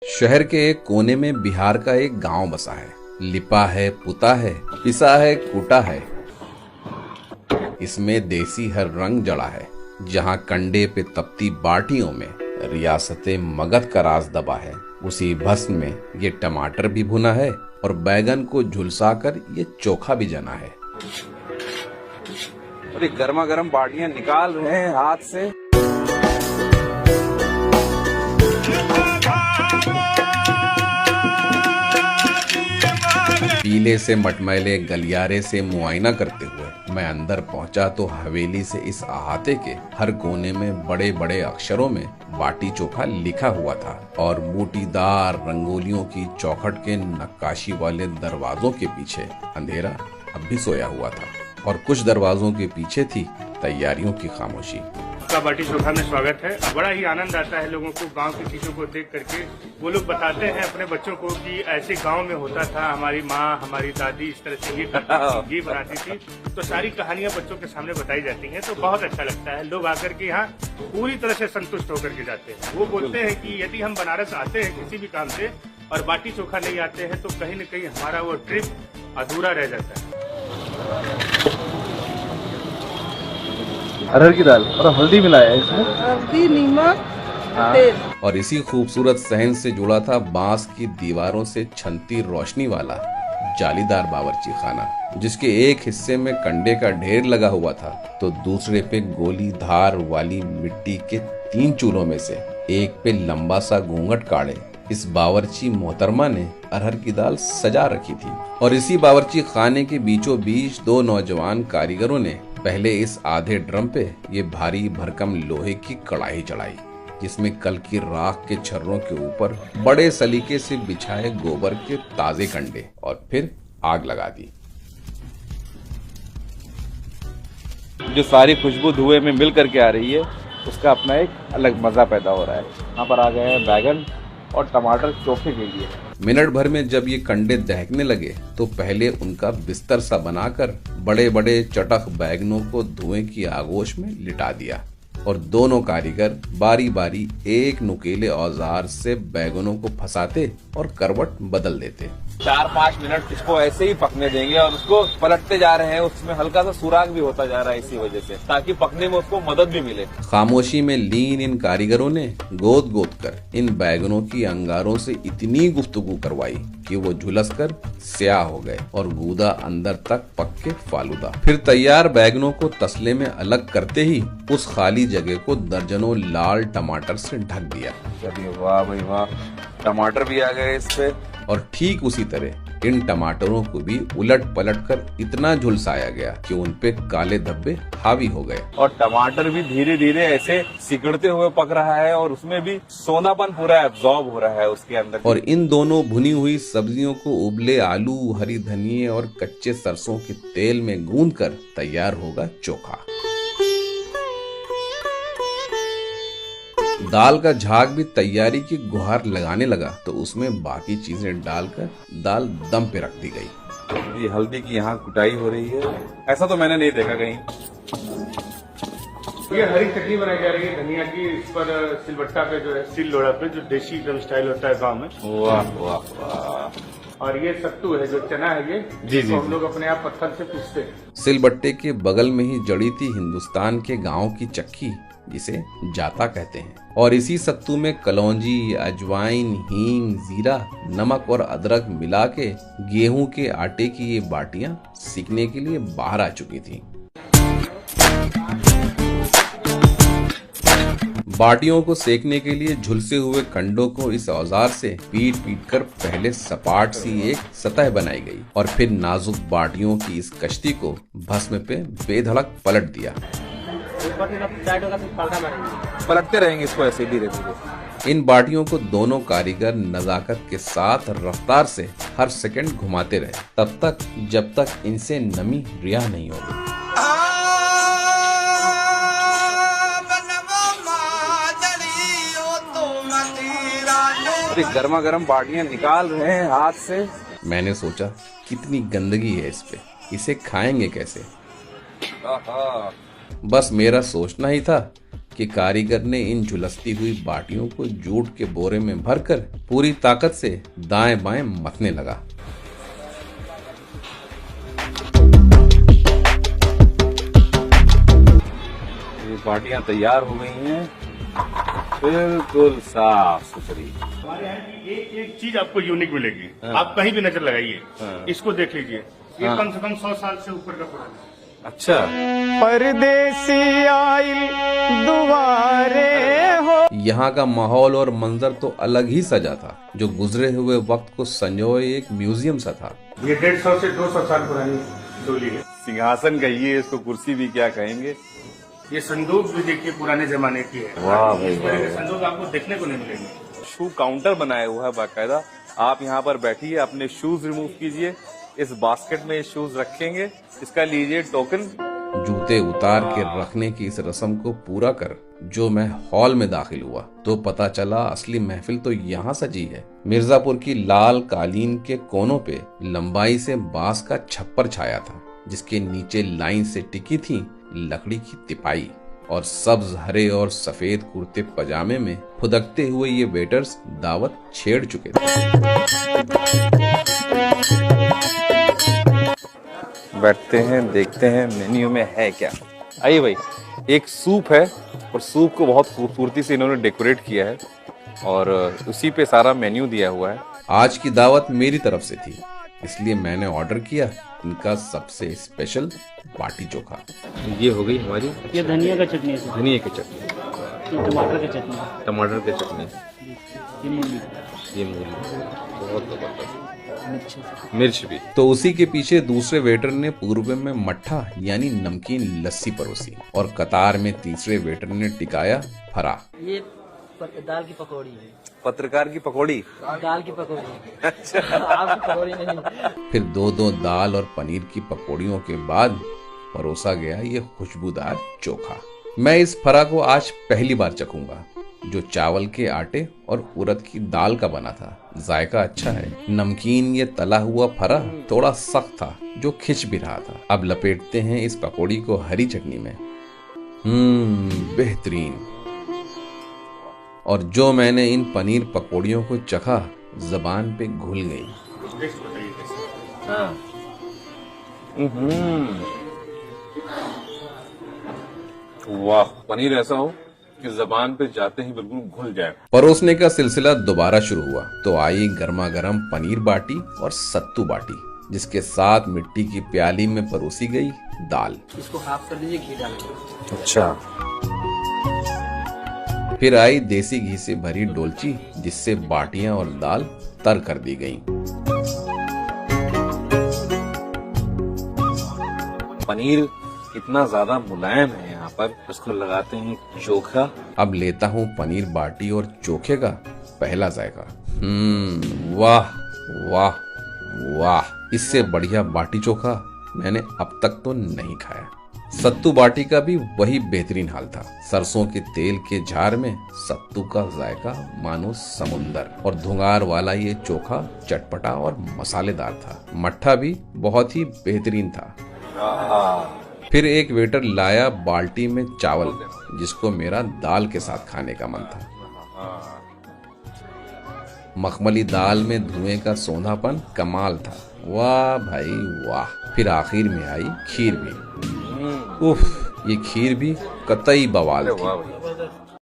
शहर के एक कोने में बिहार का एक गांव बसा है। लिपा है, पुता है, पिसा है, कूटा है। इसमें देसी हर रंग जड़ा है। जहां कंडे पे तपती बाटियों में रियासते मगध का राज दबा है, उसी भस्म में ये टमाटर भी भुना है और बैगन को झुलसाकर ये चोखा भी जना है। अरे गर्मा गर्म बाटियां निकाल रहे हैं हाथ से। पीले से मटमैले गलियारे से मुआयना करते हुए मैं अंदर पहुंचा तो हवेली से इस अहाते के हर कोने में बड़े बड़े अक्षरों में बाटी चोखा लिखा हुआ था और बूटीदार रंगोलियों की चौखट के नक्काशी वाले दरवाजों के पीछे अंधेरा अब भी सोया हुआ था और कुछ दरवाजों के पीछे थी तैयारियों की खामोशी। का बाटी चोखा में स्वागत है। बड़ा ही आनंद आता है लोगों को गांव की चीजों को देख करके। वो लोग बताते हैं अपने बच्चों को कि ऐसे गांव में होता था, हमारी माँ हमारी दादी इस तरह से ये करती थी, ये बनाती थी। तो सारी कहानियां बच्चों के सामने बताई जाती हैं तो बहुत अच्छा लगता है। लोग आकर के यहाँ पूरी तरह से संतुष्ट होकर के जाते हैं। वो बोलते हैं कि यदि हम बनारस आते हैं किसी भी काम से और बाटी चोखा नहीं आते हैं तो कहीं न कहीं हमारा वो ट्रिप अधूरा रह जाता है। अरहर की दाल और हल्दी मिलाया है इसमें, हल्दी, नमक, तेल। और इसी खूबसूरत सहन से जुड़ा था बांस की दीवारों से छनती रोशनी वाला जालीदार बावर्ची खाना, जिसके एक हिस्से में कंडे का ढेर लगा हुआ था तो दूसरे पे गोली धार वाली मिट्टी के 3 चूल्हों में से एक पे लंबा सा घूंघट काढ़े इस बावर्ची मोहतरमा ने अरहर की दाल सजा रखी थी। और इसी बावर्ची खाने के बीचों बीच 2 नौजवान कारीगरों ने पहले इस आधे ड्रम पे ये भारी भरकम लोहे की कढ़ाई चढ़ाई, जिसमें कल की राख के छर्रों के ऊपर बड़े सलीके से बिछाए गोबर के ताजे कंडे और फिर आग लगा दी। जो सारी खुशबू धुएं में मिल करके आ रही है उसका अपना एक अलग मजा पैदा हो रहा है। यहाँ पर आ गए हैं बैगन और टमाटर चोखे के लिए। मिनट भर में जब ये कंडे दहकने लगे तो पहले उनका बिस्तर सा बनाकर बड़े बड़े चटख बैगनों को धुएं की आगोश में लिटा दिया और दोनों कारीगर बारी बारी एक नुकीले औजार से बैगनों को फंसाते और करवट बदल देते। 4-5 मिनट इसको ऐसे ही पकने देंगे और उसको पलटते जा रहे हैं। उसमें हल्का सा सुराग भी होता जा रहा है इसी वजह से, ताकि पकने में उसको मदद भी मिले। खामोशी में लीन इन कारीगरों ने गोद गोद कर इन बैगनों की अंगारों से इतनी गुफ्तगू करवाई कि वो झुलस कर स्याह हो गए और गूदा अंदर तक पक के फालूदा। फिर तैयार बैगनों को तसले में अलग करते ही उस खाली जगह को दर्जनों लाल टमाटर से ढक दिया। वाह भाई वाह, टमाटर भी आ गए इस पे। और ठीक उसी तरह इन टमाटरों को भी उलट पलट कर इतना झुलसाया गया कि उन पे काले धब्बे हावी हो गए। और टमाटर भी धीरे धीरे ऐसे सिकुड़ते हुए पक रहा है और उसमें भी सोनापन पूरा एब्जॉर्ब हो रहा है उसके अंदर। और इन दोनों भुनी हुई सब्जियों को उबले आलू, हरी धनिये और कच्चे सरसों के तेल में गूंद कर तैयार होगा चोखा। दाल का झाग भी तैयारी की गुहार लगाने लगा तो उसमें बाकी चीजें डालकर दाल दम पे रख दी गई। ये हल्दी की यहाँ कुटाई हो रही है, ऐसा तो मैंने नहीं देखा कहीं। ये हरी चटनी बनाई जा रही है धनिया की। इस पर सिलबट्टा पे जो है, सिल लोढ़ा पे जो देसी एकदम स्टाइल होता है गाँव में। वाह वाह वाह। और ये सत्तू है, जो चना है ये, जिसको हम लोग अपने आप पत्थर से पीसते हैं। सिलबट्टे के बगल में ही जड़ी थी हिंदुस्तान के गांव की चक्की, जिसे जाता कहते हैं। और इसी सत्तू में कलौंजी, अजवाइन, हींग, जीरा, नमक और अदरक मिला के गेहूं के आटे की ये बाटियां सीखने के लिए बाहर आ चुकी थी। बाटियों को सेकने के लिए झुलसे हुए कंडों को इस औजार से पीट पीट कर पहले सपाट सी एक सतह बनाई गई और फिर नाजुक बाटियों की इस कश्ती को भस्म पे बेधड़क पलट दिया। पलटते रहेंगे इसको ऐसे धीरे धीरे। इन बाटियों को दोनों कारीगर नजाकत के साथ रफ्तार से हर सेकंड घुमाते रहे तब तक जब तक इनसे नमी रिहा नहीं हो गई। गर्मा गर्म बाटियां निकाल रहे हैं हाथ से। मैंने सोचा कितनी गंदगी है इस पे, इसे खाएंगे कैसे। बस मेरा सोचना ही था कि कारीगर ने इन झुलसती हुई बाटियों को जूट के बोरे में भरकर पूरी ताकत से दाएं बाएं मथने लगा। ये बाटियां तैयार हो गई हैं, बिल्कुल साफ सुथरी। हमारे यहाँ की एक चीज आपको यूनिक मिलेगी। आप कहीं भी नजर लगाइए, इसको देख लीजिए। ये कम से कम 100 साल से ऊपर का पुराना है। अच्छा, परदेसी आइल दुआरे हो। यहाँ का माहौल और मंजर तो अलग ही सजा था, जो गुजरे हुए वक्त को संजोए एक म्यूजियम सा था। ये 150 से 200 साल पुरानी डोली है। सिंहासन कहिए इसको, कुर्सी भी क्या कहेंगे। ये संदूक भी देखिए पुराने जमाने की है। वाह भाई इस तरह के संदूक आपको देखने को नहीं मिलेंगे। शू काउंटर बनाया हुआ है बाकायदा। आप यहाँ पर बैठिए, अपने शूज रिमूव कीजिए, इस बास्केट में शूज रखेंगे, इसका लीजिए टोकन। जूते उतार के रखने की इस रस्म को पूरा कर जो मैं हॉल में दाखिल हुआ तो पता चला असली महफिल तो यहाँ सजी है। मिर्जापुर की लाल कालीन के कोनों पे लंबाई से बांस का छप्पर छाया था, जिसके नीचे लाइन से टिकी थी लकड़ी की तिपाई, और सब्ज हरे और सफेद कुर्ते पजामे में फुदकते हुए ये वेटर्स दावत छेड़ चुके थे। बैठते हैं, देखते हैं मेन्यू में है क्या। आइए भाई, एक सूप है और सूप को बहुत खूबसूरती से इन्होंने डेकोरेट किया है और उसी पे सारा मेन्यू दिया हुआ है। आज की दावत मेरी तरफ से थी, इसलिए मैंने ऑर्डर किया इनका सबसे स्पेशल बाटी चोखा। ये हो गई हमारी, ये धनिया का चटनी है सर। धनिया की चटनी, ये टमाटर का चटनी है। टमाटर की चटनी, ये मूली, ये मूली, बहुत जबरदस्त, मिर्च। मिर्च भी। तो उसी के पीछे दूसरे वेटर ने पूर्व में मट्ठा यानी नमकीन लस्सी परोसी, और कतार में तीसरे वेटर ने टिकाया फरा। ये दाल की पकौड़ी है। पत्रकार की पकौड़ी, दाल की पकौड़ी। अच्छा, आपकी पकौड़ी नहीं। फिर दो दाल और पनीर की पकौड़ियों के बाद परोसा गया ये खुशबूदार चोखा। मैं इस फरा को आज पहली बार चखूंगा, जो चावल के आटे और उड़द की दाल का बना था। जायका अच्छा है। नमकीन ये तला हुआ फरा थोड़ा सख्त था, जो खिंच भी रहा था। अब लपेटते हैं इस पकौड़ी को हरी चटनी में। बेहतरीन। और जो मैंने इन पनीर पकौड़ियों को चखा, जबान पे घुल गई। टेस्ट बताइए कैसा। वाह, पनीर ऐसा हो कि जबान पे जाते ही बिल्कुल घुल जाए। परोसने का सिलसिला दोबारा शुरू हुआ तो आई गर्मा गर्म पनीर बाटी और सत्तू बाटी, जिसके साथ मिट्टी की प्याली में परोसी गई दाल। इसको हाफ कर दीजिए, घी डाल के। अच्छा, फिर आई देसी घी से भरी डोलची, जिससे बाटियां और दाल तर कर दी गईं। पनीर इतना ज्यादा मुलायम है यहाँ पर, उसको लगाते हैं चोखा। अब लेता हूँ पनीर बाटी और चोखे का पहला जायका। वाह वाह वाह, इससे बढ़िया बाटी चोखा मैंने अब तक तो नहीं खाया। सत्तू बाटी का भी वही बेहतरीन हाल था। सरसों के तेल के झार में सत्तू का जायका मानो समुंदर, और धुंगार वाला ये चोखा चटपटा और मसालेदार था। मट्ठा भी बहुत ही बेहतरीन था। फिर एक वेटर लाया बाल्टी में चावल, जिसको मेरा दाल के साथ खाने का मन था। मखमली दाल में धुएं का सोंधापन कमाल था। वाह भाई वाह। फिर आखिर में आई खीर भी। उफ, ये खीर भी कतई बवाल थी।